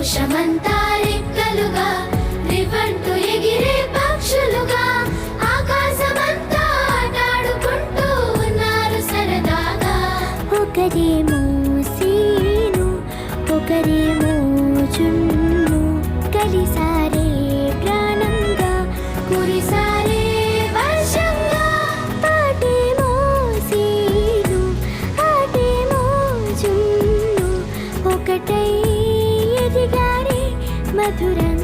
సంతోషమంతా రెక్కలుగా రివంటూ ఎగిరే పక్షులుగా ఆకాశమంతా ఆటాడుకుంటూ ఉన్నారు సరదాగా. ఒకరేమో సీను ఒకరేమో జున్ను కలిసారే ప్రాణంగా కురిసారే వర్షంగా. పాటేమో సీను ఆటేమో జున్ను ఒకటై ఎదిగారే మధురంగా.